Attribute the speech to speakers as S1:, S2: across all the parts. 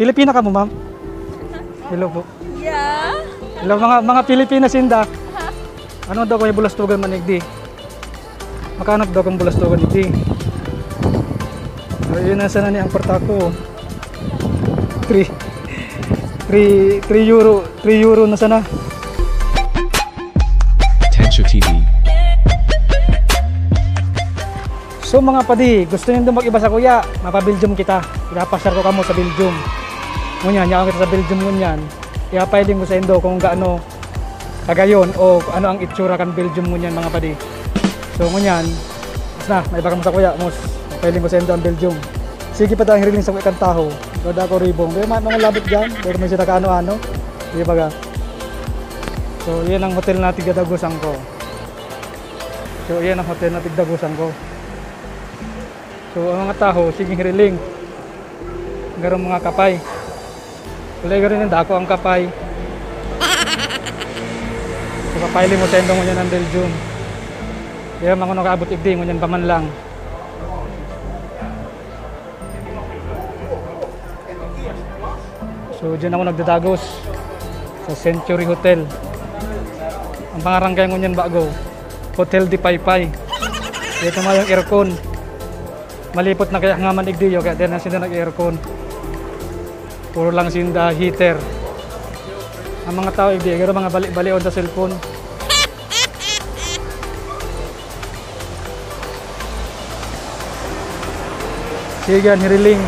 S1: Pilipina ka mo, ma'am? Hello po.
S2: Yeah.
S1: Hello, mga Pilipinas inda. Ano daw kayo bulastugan manigdi? Makano daw kang bulastugan igdi? Ayun na sana ni ang portako. 3 euro na sana.
S3: Tensho TV.
S1: So mga padi, gusto niyo mag-iba sa kuya, mapa-Belgium kita. Ipapasar ko kamo sa Belgium. Ngunyan, yakan kita sa Belgium ngunyan. Ipapailin ko sa Indo kung gaano kagayon o ano ang itsura kan Belgium ngunyan mga padi. So ngunyan, na, maiba kamo sa kuya, mos, ipapailin ko sa Indo ang Belgium. Sige pa tayong hiriling sa kuya kantaho. Gada ko ribong. Pero mga labit dyan, pero may sila kaano-ano. Di ba ga? So yan ang hotel na tigdagusan ko. So yan ang hotel na tigdagusan ko. So ang mga taho, sige hiriling. Garong mga kapay. Kulay garin yung dako ang kapay. So kapayli mo sa endong ngunyan ng Belgium. Kaya mga nakaabot igdi, ngunyan pa man lang. So dyan ako nagdadagos sa Century Hotel. Ang pangarang kaya ngunyan bago, Hotel di Paypay. Ito nga yung aircon. Malipot na kaya nga man igdiyo, kaya din na sila nag-aircon. Puro lang sinda heater. Ang mga tao igdiyo, gano'n mga bali-balion sa cellphone. Sigan, hiriling.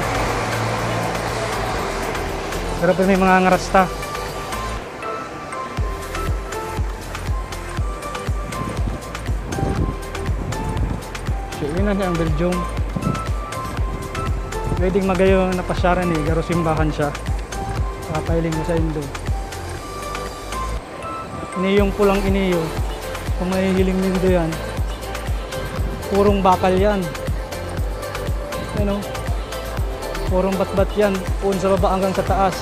S1: Pero pa may mga ngarasta. So yun na ang Belgium. Pwedeng magayo na pasyaran eh, garo simbahan siya. Kapailing mo sa Indo. Iniyong pulang iniyo. Kung may hiling nindo yan, purong bakal yan. Ano? Purong bat-bat yan. Puun sa baba hanggang sa taas.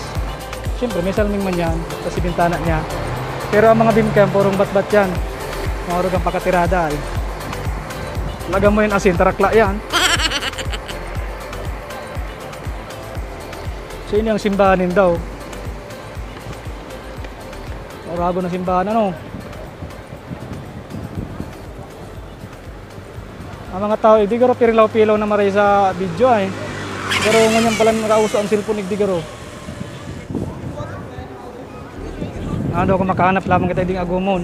S1: Siyempre may salming man yan, kasi bintana niya. Pero ang mga bimcam, purong bat-bat yan. Maharog ang pakatirada eh. Lagam mo yung asin, tarakla yan. So yun yung simbahanin daw. Orago na simbahan ano. Ang mga tao, di garo pirilaw-pilaw na maray sa video ay. Garo nganyan pala nakauso ang cellphone di garo. Ano kung makahanap lamang kita ding agumon.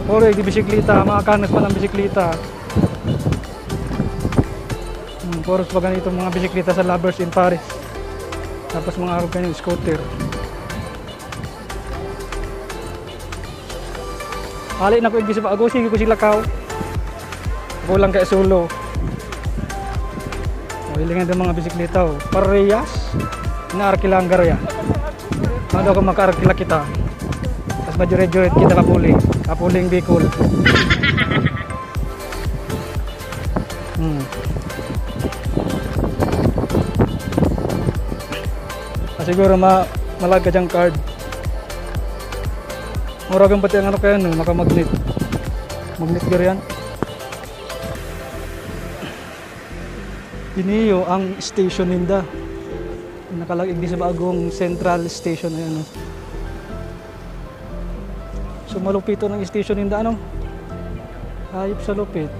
S1: Puro di bisikleta, makakanas pa ng bisikleta. Puro pa ganito mga bisikleta sa Lovers in Paris. Tapos mga arog kanyang scooter. Hali na ko yung gisip ako, sige ko sila kao. Kulang kaya solo. Hilingan din mga bisikleta oh. Parehas na arkilanggar yan. Mado ko maka-arkila kita. Tapos majure-jure kita kapuling Bicol. Siguro malaga diyang card. Muragang pati ang ano kaya no, naka-magnet. Magnet gear yan. Iniyo ang station ninda. Nakalagay di sa bagong central station na yan. No? So malupito ng station ninda ano? Hayop sa lupit.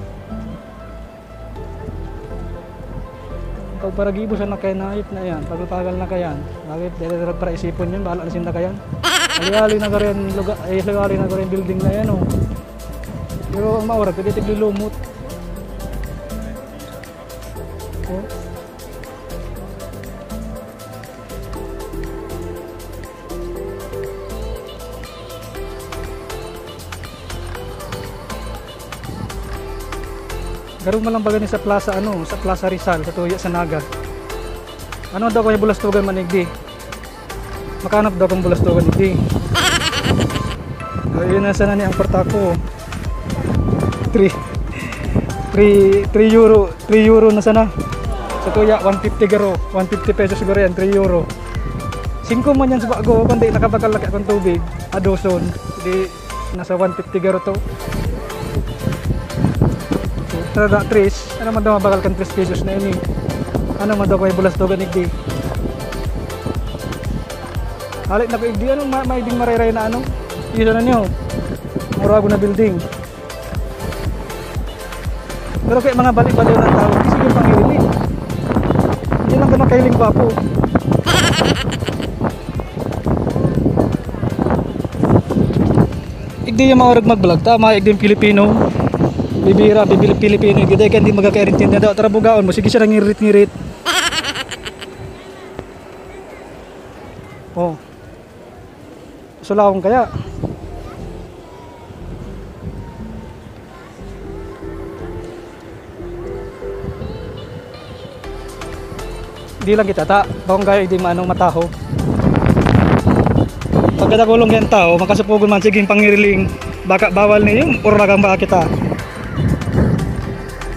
S1: Pag paragibo sa nakay na hayop na yan, pagpapagal na kayan. Bakit? Dahil para isipon yun, bahala na sinda kayan. Aliali na karin lugar, aliali na karin building na yan oh. Pero ang maura, pwede tiglilumot. Oh. Garong malang bagay sa plaza ano, sa Plaza Rizal, sa Tuya sa Naga. Ano daw kayo bulastugan manigdi? Makanap daw kang bulastugan igdi. Ayun na sana ni ang portako. 3 euro na sana. Sa Tuya 150 garo, 150 pesos siguro yan, 3 euro. 5 man yan sa bago, kundi nakabakal laki akong tubig, adoson. Hindi nasa 150 garo to. So na tris. Ano man daw mabakal kan 3 pesos na ini. Ano man daw kay bulas dogan igdi. Halit na ko igdi ano maibing maray-ray na ano. Isa na niyo. Murago na building. Pero kay mga balik-baliw ng tao, sige pangilili. Hindi lang ganun kailing gwapo. Igdi yung maurag mag-vlog, tama, igdi yung Pilipino. Bibira, bibili Pilipino, igdi ka hindi magkakairintin na daw. Tara bugaon mo, sige siya nang ngirit-ngirit. Oh. Sulawang kaya. Hindi lang kita ta, bakong kaya hindi manong mataho. Pagkata kulong yan tao, makasupugon man siging pangiriling, baka bawal niyo, uragang baka kita.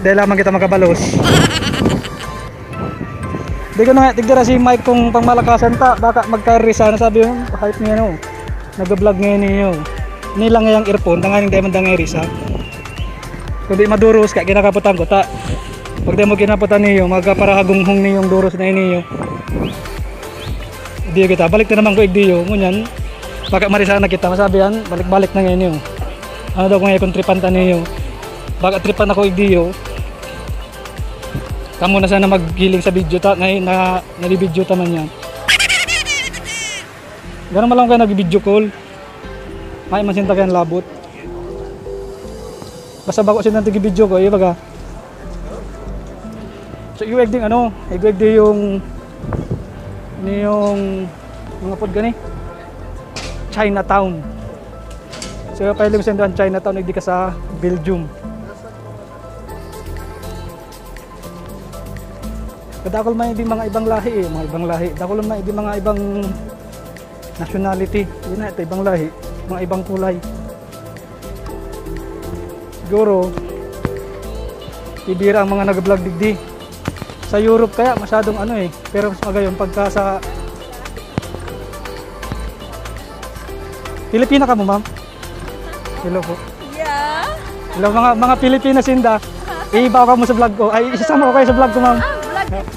S1: Dahil lamang kita makabalos. Di ko na nga, tigdara si Mike kung pangmalakasan ta, baka magkarisa na sabi yung hype niya no. Nag-vlog ngayon niyo. Nilang ngayang earphone, tanganing tayo mandang risa. Kung di maduros, kaya kinakaputan ko ta. Pag di mo kinaputan niyo, magkaparahagong niyong duros na niyo. Di kita, balik na naman ko igdiyo, ngunyan. Baka marisana kita, masabi yan, balik-balik na ngayon niyo. Ano daw kung ngayon kung tripan ta niyo. Baka tripan ako igdiyo. Kamu na sana maghiling sa video ta, ngayon na nalibidyo ta man yan. Gano'n malang kayo nag-video call. Ay, masinta kayo labot. Basta bako siya nang video ko, baga. So, iwag din ano, iwag din yung mga pod gani Chinatown. So, pwede mo sendohan Chinatown, hindi ka sa Belgium. Kadakol man hindi mga ibang lahi mga ibang lahi. Dakol man hindi mga ibang nationality. Yun na, ito ibang lahi, mga ibang kulay. Siguro, ibira ang mga nag-vlog digdi. Sa Europe kaya masyadong ano pero mas magayon pagka sa Pilipina ka mo, ma'am? Hello po.
S2: Yeah.
S1: Hello mga Pilipina sinda. Iibaw ka mo sa vlog ko. Ay, isasama ko kayo sa vlog ko, ma'am.
S2: Vlog.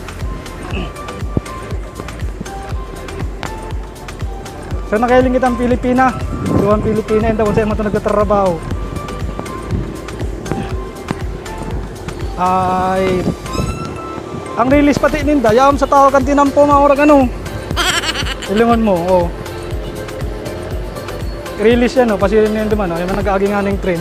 S1: So nakailing kitang Pilipina. Duwang Pilipina yun daw kung sa'yo mo ito nagtatrabaho. Ay, ang release pati ninda, yawam sa tao kan tinampo nga orang ano. Ilingon mo, oh. Release yan, oh, pasilin na yun duman, oh. Yung nag-aagi nga ng train.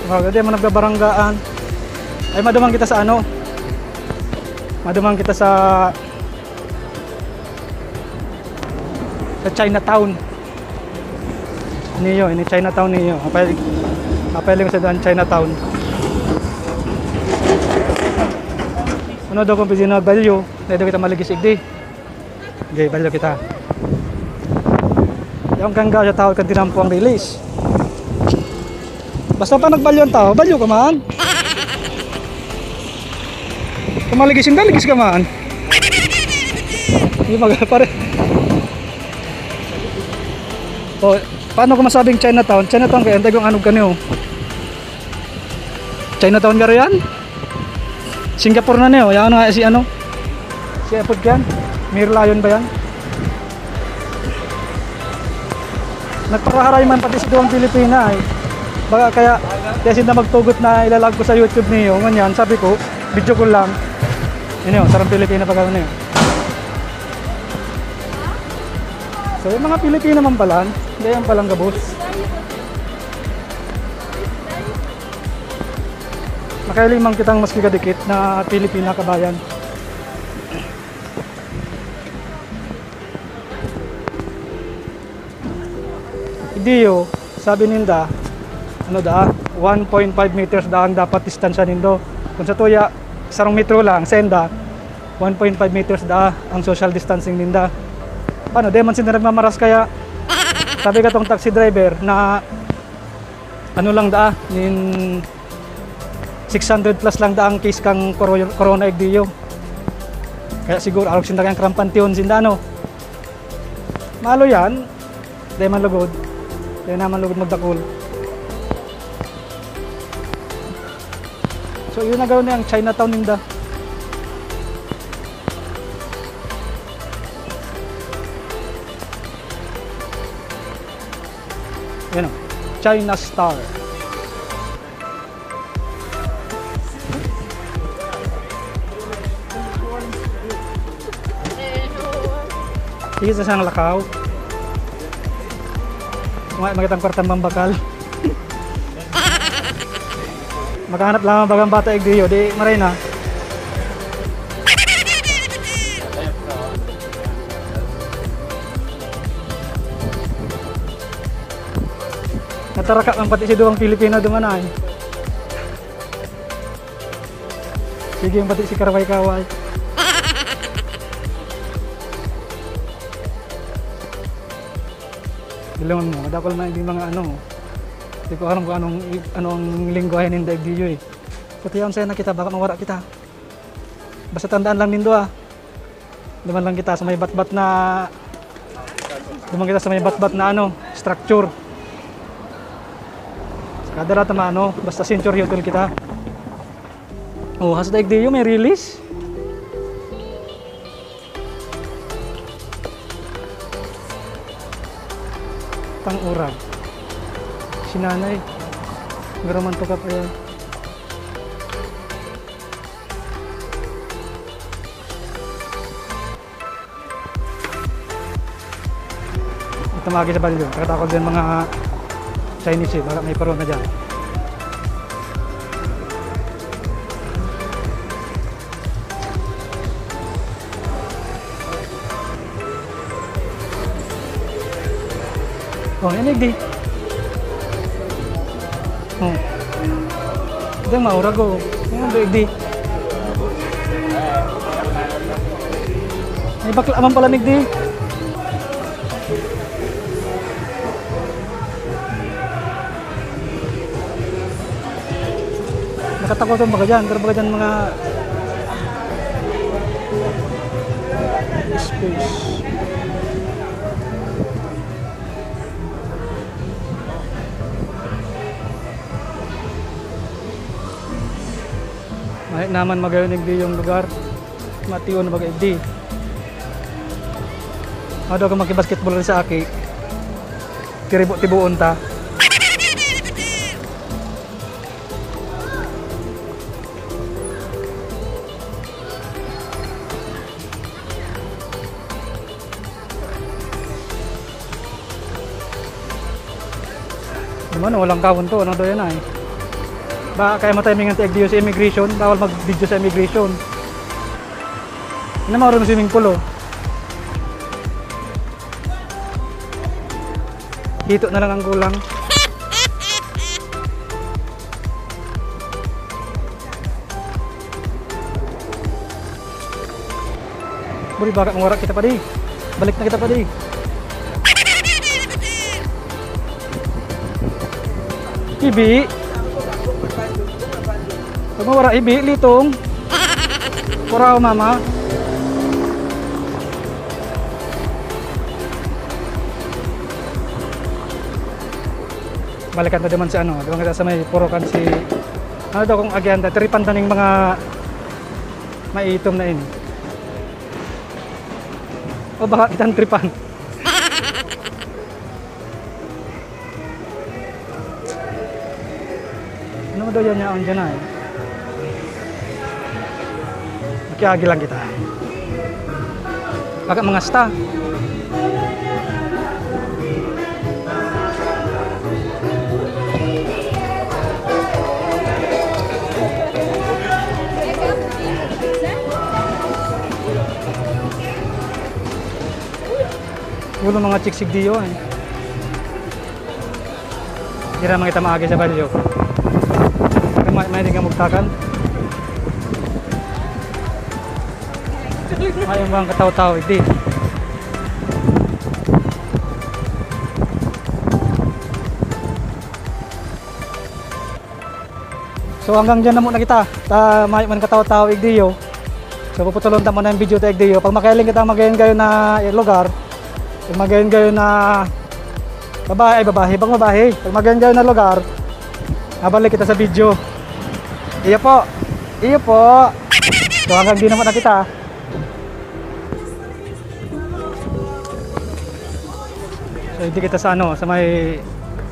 S1: Hindi mo nagbabaranggaan. Ay, madumang kita sa ano? Madumang kita sa Chinatown. Niyo, ini Chinatown niyo. Kapaling ko sa doon Chinatown. Ano daw kung pwede na value, dahil kita maligis igdi. Okay, value kita. Yung kangga sa tao kan tinampo ang release. Basta pa nag-value ang tao, value ka man. Kung maligisin ka, ligis ka man. Hindi pare. Oh, paano ko masabing Chinatown? Chinatown kaya antay kong anong kanyo. Chinatown ka yan? Singapore na niyo. Yan nga si ano? Si Epod yan? Mir Lion ba yan? Nagpakaharay man pati si Duwang Pilipina eh. Baka kaya sinda magtugot na ilalag ko sa YouTube niyo. Ganyan, sabi ko, video ko lang. Yun yun, sarang Pilipina pag ano yun. So yung mga Pilipina man pala, hindi yan palang gabos. Nakailimang kitang mas kikadikit na Pilipina kabayan. Idiyo, sabi ninda, ano da, 1.5 meters daan dapat distansya nindo. Kung sa tuya, isang metro lang, senda, 1.5 meters da ang social distancing ninda. Paano, di man sila nagmamaras kaya sabi ka tong taxi driver na ano lang da, 600 plus lang da ang case kang corona igdiyo. Kaya siguro alok sinda kang krampantiyon sinda ano. Malo yan, Dahil man lugod. Dahil naman lugod magdakol. So yun na gawin na yung Chinatown ninda. Yan o, China Star. Sige sa siyang lakaw. Magandang kwartang bambakal. Maghanap lang ang bagang bata igdiyo, di maray na. Nataraka man pati si duwang Pilipino dumanay. Sige yung pati si Karaway-Kaway. Ilangan mo, madakol man hindi mga ano. Hindi ko alam kung anong lingwahe ng daigdiyo eh. Kutiyan sa'yo na kita, baka mawara kita. Basta tandaan lang nindo ah. Duman lang kita sa may bat-bat na... Duman kita sa may bat-bat na ano, structure. Sa kada lahat naman ano, basta Century Hotel kita. Oh, sa daigdiyo may release. Pang-urag. Sinanay. Garaman to ka pa yan. Ito magi sa bali doon. Nakatakot din mga Chinese eh. Baka may paruan na dyan. Oh, yan hindi. Oh. Ito yung maurag oh. Yan hindi. May bakla man pala nigdi. Nakatakot ang baga dyan. Pero baga dyan mga space. Mahit naman magayon di yung lugar. Matiyon na magayon di. Mado ka magkibasketball rin sa aki. Tiribo-tibuon ta. Ano, walang kawon to. Ano daw yan ay? Ba, kaya matimingan ti-egdiyo sa immigration. Bawal mag-video sa immigration. Hindi na maroon ng swimming pool oh. Hito na lang ang kulang. Buri baka ngwarak kita pa di. Balik na kita pa di. Ibi. Pag mawara ibi, litong. Puraw mama. Balikan to naman si ano, diba kita sa may purokan si ano daw kung agyanda, tripan taning mga maitom na ini. O baka kitang tripan. Ano daw yan yaon dyan ay? Makiagi lang kita. Baka mga sta. Ulo mga chiksig diyo eh. Hindi naman kita maagi sa balyo. May hindi ka magtakan. Ayaw bang kataw-taw hindi. So hanggang dyan na muna kita. May man kataw-taw igdiyo. So puputulon ta mo na yung video ta igdiyo. Pag makailing kita magayon kayo na lugar, pag magayon kayo na Babae, ay babae, bang babae. Pag maganda na lugar, nabalik kita sa video. Iyo po. Iyo po. So hanggang di naman na kita. So hindi kita sa ano, sa may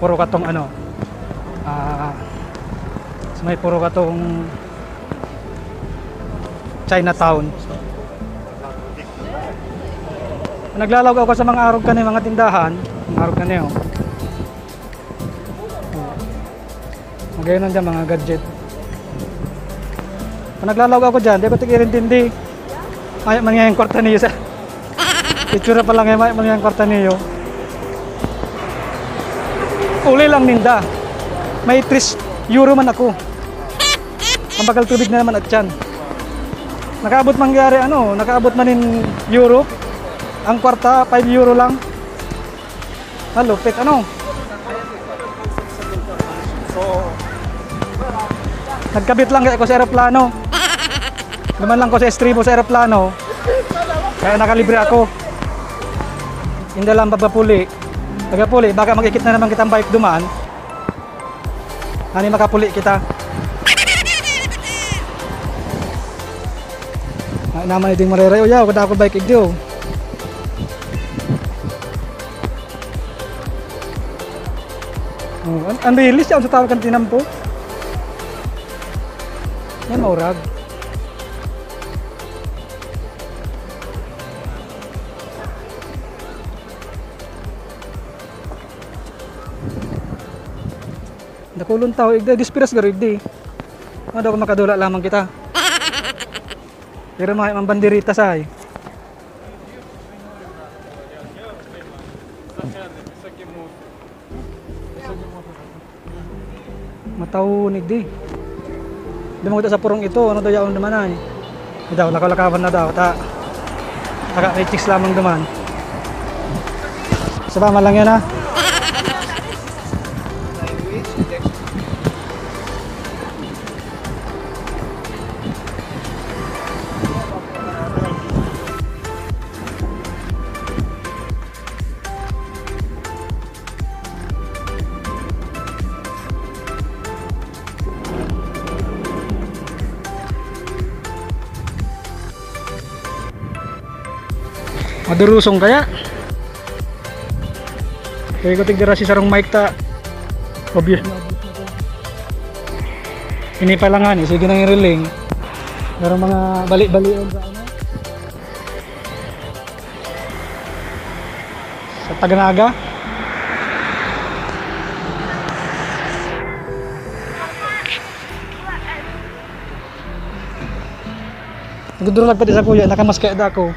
S1: puro katong ano. Sa may puro katong Chinatown. Naglalawag ako sa mga arog kanay mga tindahan. Mga arog kanay oh. Magayon dyan mga gadget. Kung naglalawag ako dyan, di ko tigirintindi. Ay, mangyayang kwarta niyo sa itsura pa lang ay mangyayang kwarta niyo. Uli lang ninda. May 3 euro man ako. Mabagal tubig na naman at yan. Nakaabot mangyari ano, nakaabot manin euro. Ang kwarta 5 euro lang. Malupit ano. Nagkabit lang ako sa aeroplano. Naman lang ko sa estribo sa aeroplano. Kaya nakalibre ako. Hindi lang papapuli. Pagpapuli, baka mag-ikit na naman kitang bike dumaan. Hani makapuli kita. Ay naman iting mareray. O yaw, kada ako bike igdiyo. Ang release siya sa tawag kan tinampo. Yan maurag. Nakulong tao igda dispiras garo igdi. Ano ko makadula lamang kita. Pero mga banderita say. Mataunig di. Dumang sa purong ito, ano daw yaon naman ay. Daw lakaw-lakawan na daw ta. Naka-chicks lamang duman. Sabama lang yan ha. Madurusong kaya. Kaya ko tigdara si sarong mic ta. Obvious. Ini pa lang ani, sige nang i-reling. Pero mga balik-balion sa ano. Sa Taganaga. Nagdurlag pa di sa kuya, nakamaskaya da ako.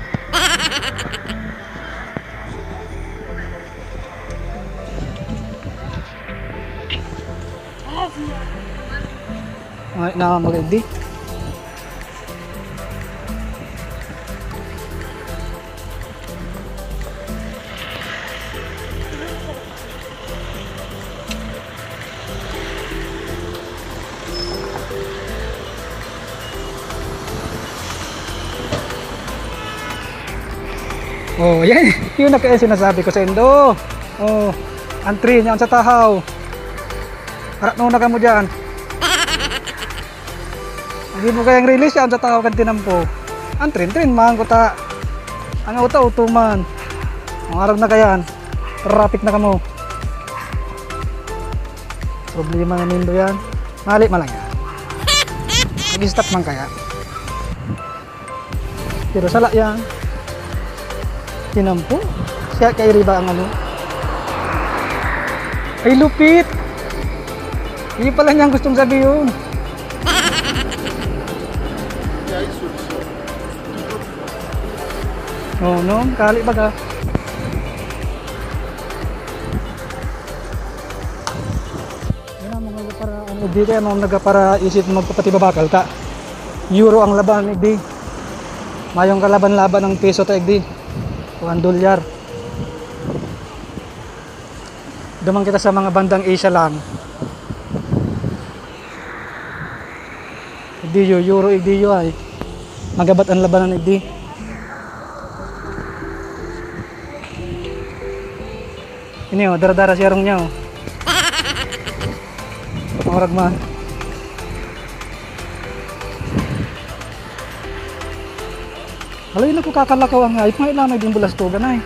S1: Ay, nakamagandi. Oh, yan. Yun na kaya sinasabi ko sa Indo. Oh, antri niya sa tahaw. Harap na ka mo dyan. Hindi mo kayang release yan sa tahaw kan tinampo. Antrin-trin man ko ta. Ang auto man. Ang araw na kayan. Traffic na kamo. Problema ng Indo yan. Mali malang yan. Nag-stop man kaya. Pero sala yan. Tinampo. Siya kay riba ang ano. Ay lupit. Hindi pala niyang gustong sabihin. Oh no, kali ba ka? Yan ang mga para ano di kaya mga nagapara isip magpapatibabakal ka. Euro ang laban igdi. Mayong kalaban-laban ng peso ta igdi. $1. Dumang kita sa mga bandang Asia lang. Igdi euro igdi ay. Magabat ang labanan igdi. Ini oh, dara-dara siyarong niya oh. Maurag man. Alay na ko kakalakaw ang ayip nga ilamay din bulas to ganay.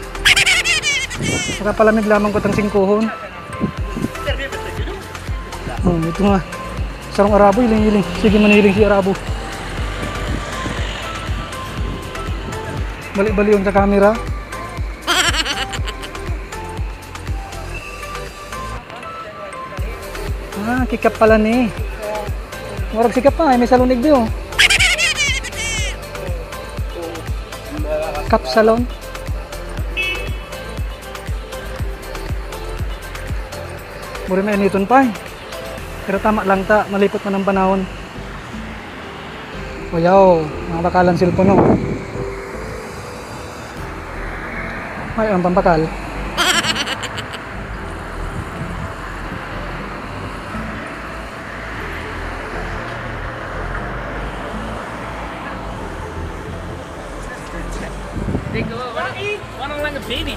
S1: Nakapalamig lamang ko tang singkuhon. Ito nga. Sarong Arabo, iling-iling. Sige maniling si Arabo. Balik-bali yun sa camera. Kikap pala ni. Marag sikap pa, may salunig diyo. Kap salon. Muli na initon pa eh. Pero tama lang ta, malipot man ang panahon. O yaw, mga bakalan silpon no. Ay, ang pampakal.
S2: Like a baby.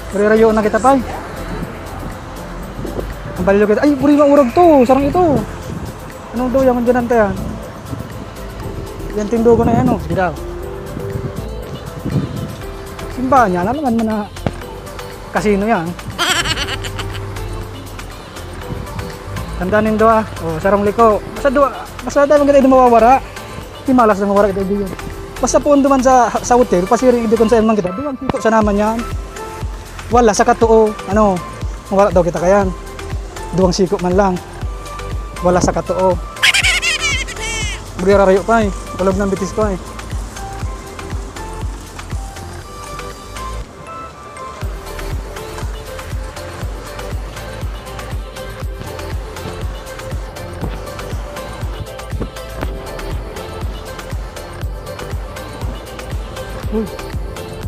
S1: Puri-rayo na kita pa. Ang balilo kita. Ay, puri maurag to. Sarang ito. Anong daw yung dyan nante yan? Yan tindo ko na yan o. Sige daw. Simbahan yan. Alam man na kasino yan. Tandaanin do ah. O, sarang liko. Basta daw kita hindi mawawara. Di malas na mawawara kita hindi yun. Basta po duman sa hotel, pasiring idikon sa emang kita. Duman siko sa naman yan. Wala sa katuo. Ano, mawala daw kita kayan. Duwang siko man lang. Wala sa katuo. Buri-rayo pa eh. Kulog ng bitis pa eh. Uy,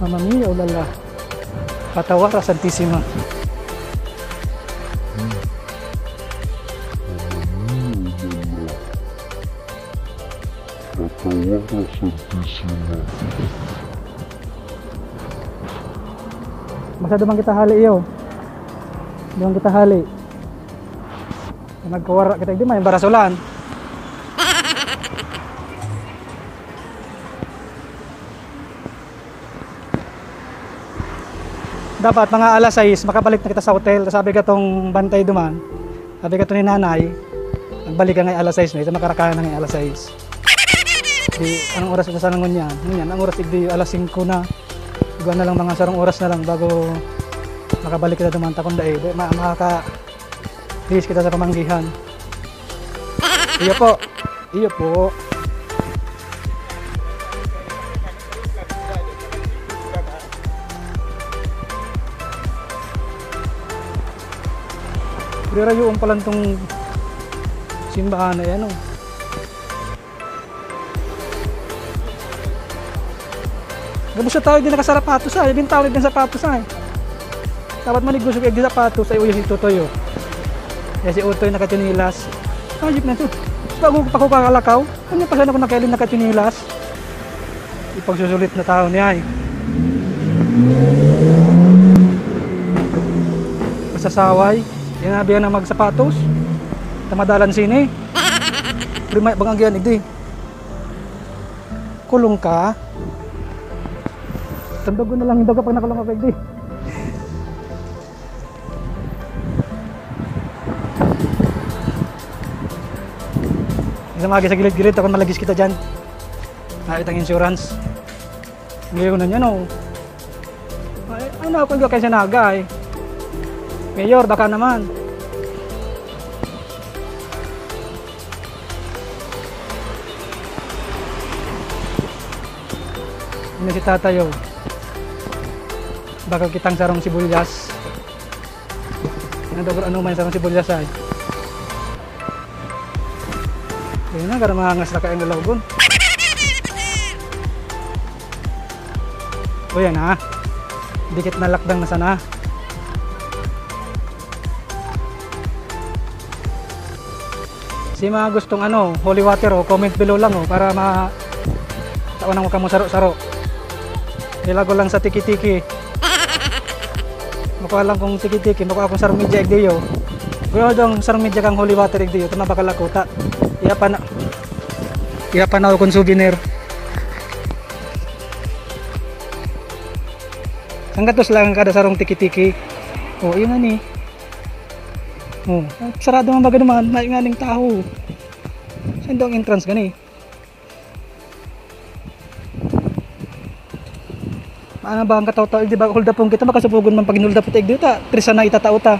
S1: Mamma mia, ulala. Patawara Santissima.
S3: Patawara Santissima.
S1: Masyado bang kita hali iyo? Doon kita hali. Nagkawara kita, hindi may barasulan. Dapat mga alas 6 makabalik na kita sa hotel. Sabi ka tong bantay duman, sabi ka to ni nanay, nagbalik ka ngay alas 6 na ito, makarakahan na ngay alas 6. Di anong oras na sa nangon yan? Yan ang oras igdi alas 5 na. Iba na lang mga sarong oras na lang bago makabalik kita duman takon dae. Makaka please kita sa pamanggihan. Iyo po. Iyo po. Rayuon pa lang tong simbahan na yan. Gabos sa tao din nakasarapatos ay. Bintawid ng sapatos ay. Dapat manigusog yung sapatos ay uyo si Tutoy. Kaya si Utoy nakatinilas. Ayip na ito. Bago pa ko kakalakaw. Ano pa sana ako nakailin nakatinilas? Ipagsusulit na tao niya ay. Pasasaway. Sinabi na magsapatos. Tamadalan sini. Primay bangang yan igdi. Kulong ka. Tandog na lang daw kapag nakulong ka igdi. Isang magi sa gilid-gilid ako malagis kita dyan. Nakita ang insurance. Ngayon na niya no. Ay, ano ako yung kayo sa naga eh. Mayor, baka naman. Ini si tatayo. Baka kitang sarong sibuyas. Ano man sarong sibuyas ay. Kaya na, karang mahangas na kayong lalagon. O yan ha. Dikit na lakdang na sana. Si mga gustong holy water comment below lang para tawanan ko kamo saro-saro. Ilago lang sa tiki-tiki. Makuha lang kong tiki-tiki, makuha akong sarong media igdiyo. Guro dong sarong media kang holy water igdiyo, tama bakal ako ta. Iya pa na akong souvenir. Hanggatos lang kada sarong tiki-tiki. Oh, yun nga ni. Oh, sarado man baga naman, may nga ning tao. Saan daw ang entrance gani? Ano ba ang kataw-taw? Di ba hold upon kita makasupugon man pag hold up ita igdiyo ta. Trisa na itatao ta.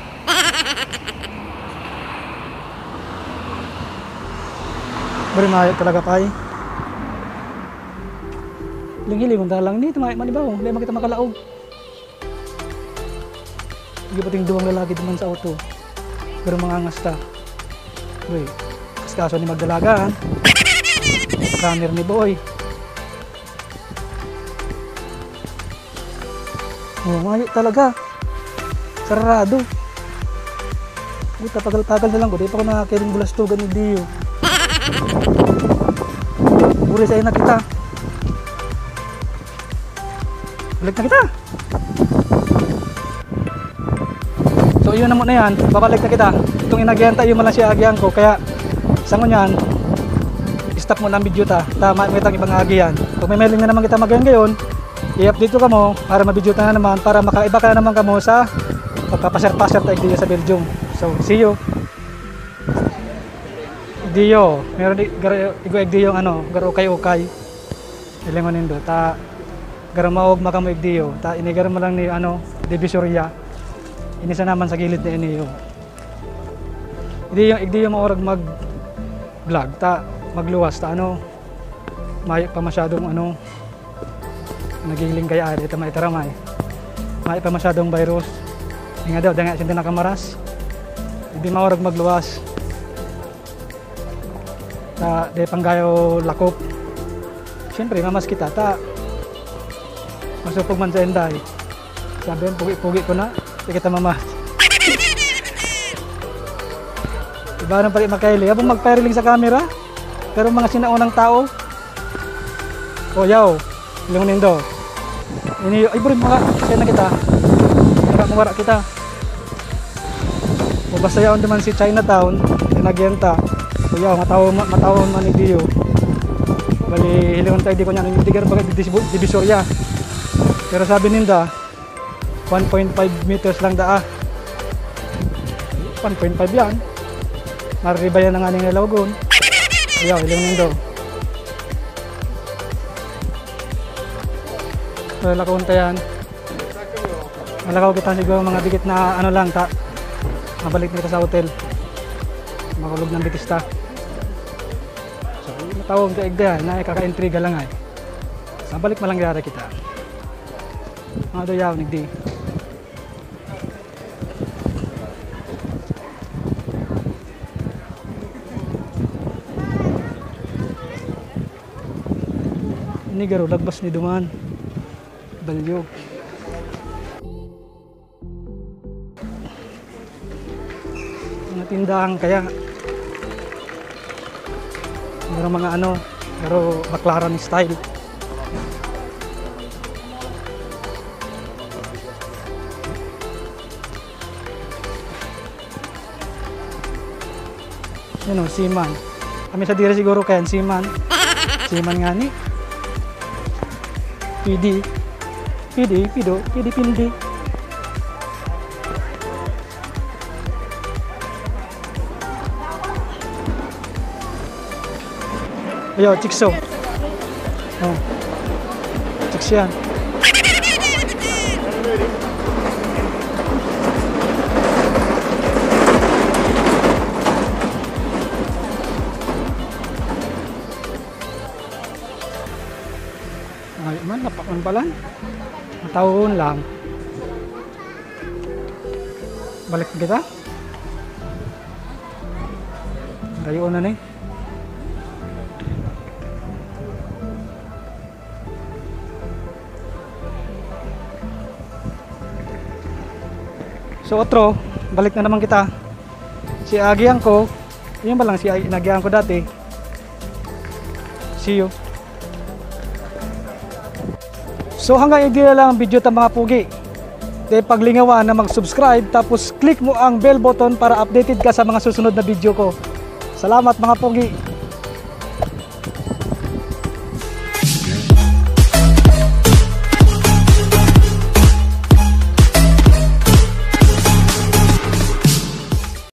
S1: Bari mayo talaga pa eh. Lingilingon ta lang ni, tumay manibaw, dahil makita makalaog. Hindi pating duwang lalaki duman sa auto. Pero mga angas ta. Uy, kaskaso ni magdalagaan. Runner ni boy. Oh, mayo talaga. Sarado. Buta, pagal-pagal na lang ko. Di pa ko nakakiring bulastugan ni Dio. Buri sa'yo na kita. Balik na kita. So yun na muna yan. Babalik na kita. Itong inagyan tayo malang siya agyan ko. Kaya sangon yan. Stop mo na ang video ta. Tama mo itang ibang agyan. Kung may mailing na naman kita magyan ngayon, i-update ko kamo para mabidyo ta na naman. Para makaiba ka na naman kamo sa pagpapasar-pasar tayo dito sa Belgium. So see you. Dio, meron igo igdiyo yung ano, garo ukay-ukay. Ilingon nindo ta garo maog makamo igdiyo. Ta inigaro mo lang ni ano, Divisoria. Inisa naman sa gilid ni iniyo. Igdiyo mo orag mag vlog ta magluwas ta ano. May pa masyadong ano nagiling kay ari ta maitaramay. May pa masyadong virus. Nga daw danga sinta nakamaras. Hindi maorag magluwas. Ta de panggayo lakop. Siyempre mamas kita ta masupog man sa enday. Sabi pugi-pugi ko na di kita mamas. Iba na pala makaili habang magpariling sa camera pero mga sinaunang tao o yaw ilong nindo ini ay bro mga kasi na kita mawara kita o basta yaw naman si Chinatown inagyenta o yaw matawon man ni Dio bali hilingon tayo di ko niya nitigar bagay Divisoria pero sabi ninda 1.5 meters lang daa 1.5 yan naribayan ng aning nalawagon ayaw hilingon nindo so lakon tayan malakaw kita siguro mga dikit na ano lang ta mabalik na kita sa hotel makulog ng bitista so matawag ka igda na kaka-intriga lang ay mabalik malang gara kita mga doyaw nigdi ini garo lagbas ni duman balyo mga tindahan kaya meron mga ano pero baklaran style yun o siman kami sa dira siguro kaya siman nga ni pidi pindi ayo chikso oh chiks yan ay man napakan pala matawon lang balik kita rayo na ni so otro balik na naman kita si agian ko yun ba lang si inagian ko dati see you. So hanggang idila lang ang video ta mga pugi. Di paglingawan na mag-subscribe tapos click mo ang bell button para updated ka sa mga susunod na video ko. Salamat mga pogi!